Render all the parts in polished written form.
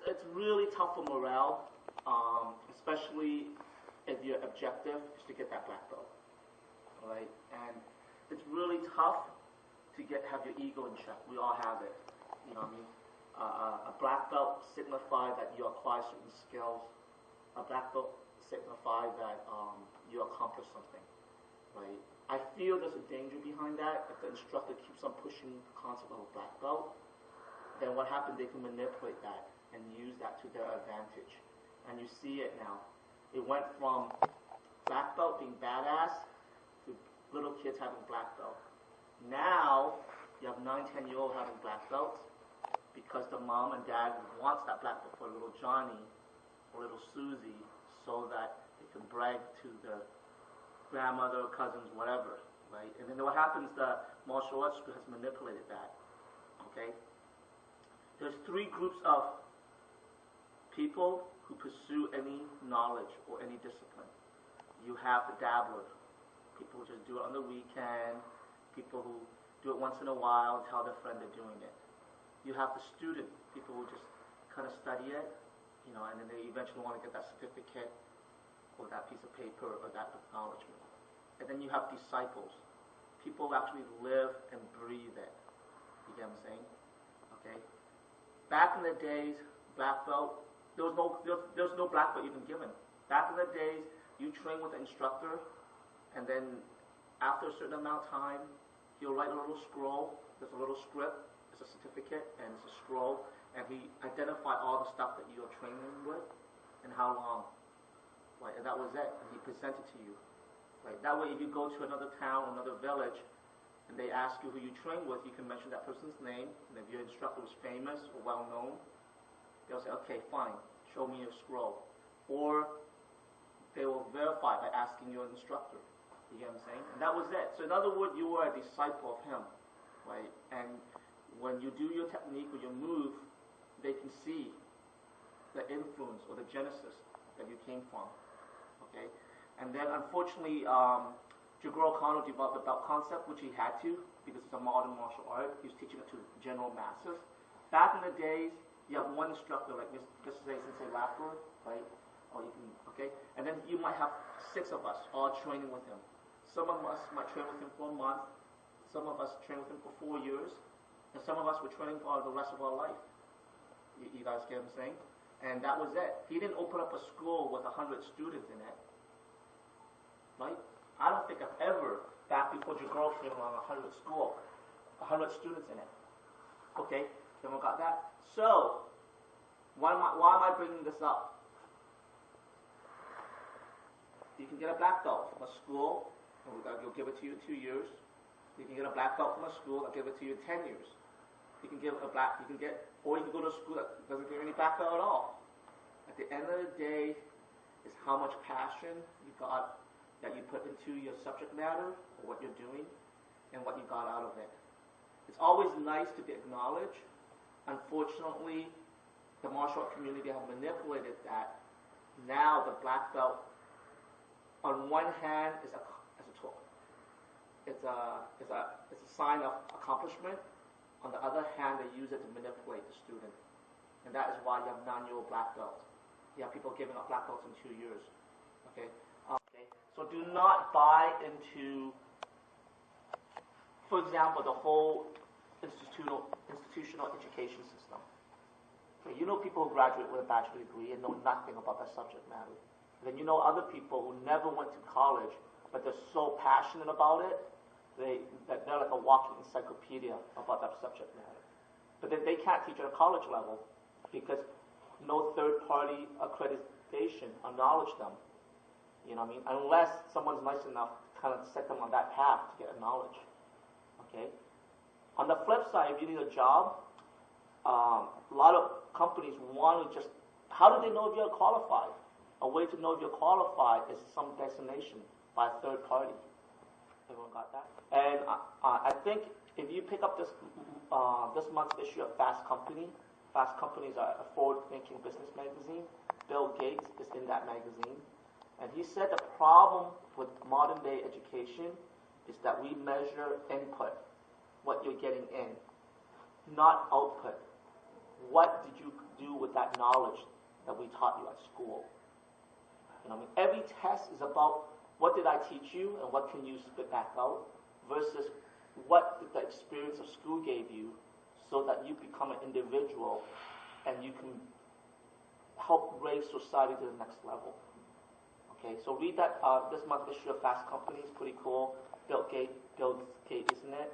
it's really tough for morale, especially if your objective is to get that black belt, right? And it's really tough to have your ego in check. We all have it, you know what I mean? A black belt signifies that you acquire certain skills. A black belt signifies that you accomplish something, right? I feel there's a danger behind that. If the instructor keeps on pushing the concept of a black belt, then what happens, they can manipulate that and use that to their advantage. And you see it now. It went from black belt being badass to little kids having black belt. Now, you have 9, 10-year-old having black belts because the mom and dad wants that black belt for little Johnny or little Susie so that they can brag to their grandmother, cousins, whatever, right? And then what happens, the martial arts school has manipulated that, okay? There's 3 groups of people who pursue any knowledge or any discipline. You have the dabbler, people who just do it on the weekend, people who do it once in a while and tell their friend they're doing it. You have the student, people who just kind of study it, you know, and then they eventually want to get that certificate or that piece of paper or that acknowledgement. And then you have disciples, people who actually live and breathe it. You get what I'm saying? Okay? Back in the days, black belt, there was no black belt even given. Back in the days, you train with an instructor, and then after a certain amount of time, he'll write a little scroll. There's a little script. It's a certificate, and it's a scroll, and he identified all the stuff that you're training with and how long. Right? And that was it. And he presented to you. Right? That way, if you go to another town, another village, and they ask you who you train with, you can mention that person's name, and if your instructor was famous or well-known, they'll say, okay, fine, show me your scroll. Or they will verify by asking your instructor. You get what I'm saying? And that was it. So in other words, you were a disciple of him, right? And when you do your technique or your move, they can see the influence or the genesis that you came from, okay? And then unfortunately, Jigoro Kano developed the belt concept, which he had to, because it's a modern martial art. He was teaching it to general masses. Back in the days, you have one instructor, like Sensei Lapper, right? Or you can, okay? And then you might have 6 of us all training with him. Some of us might train with him for a month. Some of us train with him for 4 years. And some of us were training for the rest of our life. You guys get what I'm saying? And that was it. He didn't open up a school with 100 students in it. Right? I don't think I've ever, back before Jigoro came along, 100 students in it. Okay? Everyone got that? So, why am I bringing this up? You can get a black belt from a school, and we'll give it to you in 2 years. You can get a black belt from a school, I'll give it to you in 10 years. Or you can go to a school that doesn't give any black belt at all. At the end of the day, it's how much passion you got that you put into your subject matter, or what you're doing, and what you got out of it. It's always nice to be acknowledged. Unfortunately, the martial art community have manipulated that. Now the black belt, on one hand, is a tool. It's a sign of accomplishment. On the other hand, they use it to manipulate the student. And that is why you have 9-year-old black belts. You have people giving up black belts in 2 years. Okay? So do not buy into, for example, the whole institutional education system. Okay, you know people who graduate with a bachelor's degree and know nothing about that subject matter. And then you know other people who never went to college, but they're so passionate about it, that they're like a walking encyclopedia about that subject matter. But then they can't teach at a college level because no third-party accreditation acknowledge them. You know what I mean? Unless someone's nice enough to kind of set them on that path to get knowledge. Okay? On the flip side, if you need a job, a lot of companies want to just, how do they know if you're qualified? A way to know if you're qualified is some designation by a third party. Everyone got that? And I think if you pick up this month's issue of Fast Company is a forward-thinking business magazine. Bill Gates is in that magazine. And he said the problem with modern-day education is that we measure input, what you're getting in, not output. what did you do with that knowledge that we taught you at school? You know, I mean, every test is about what did I teach you and what can you spit back out versus what did the experience of school gave you so that you become an individual and you can help raise society to the next level. Okay, so read that this month's issue of Fast Company. It's pretty cool. Bill Gates, isn't it?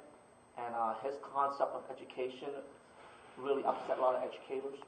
And his concept of education really upset a lot of educators.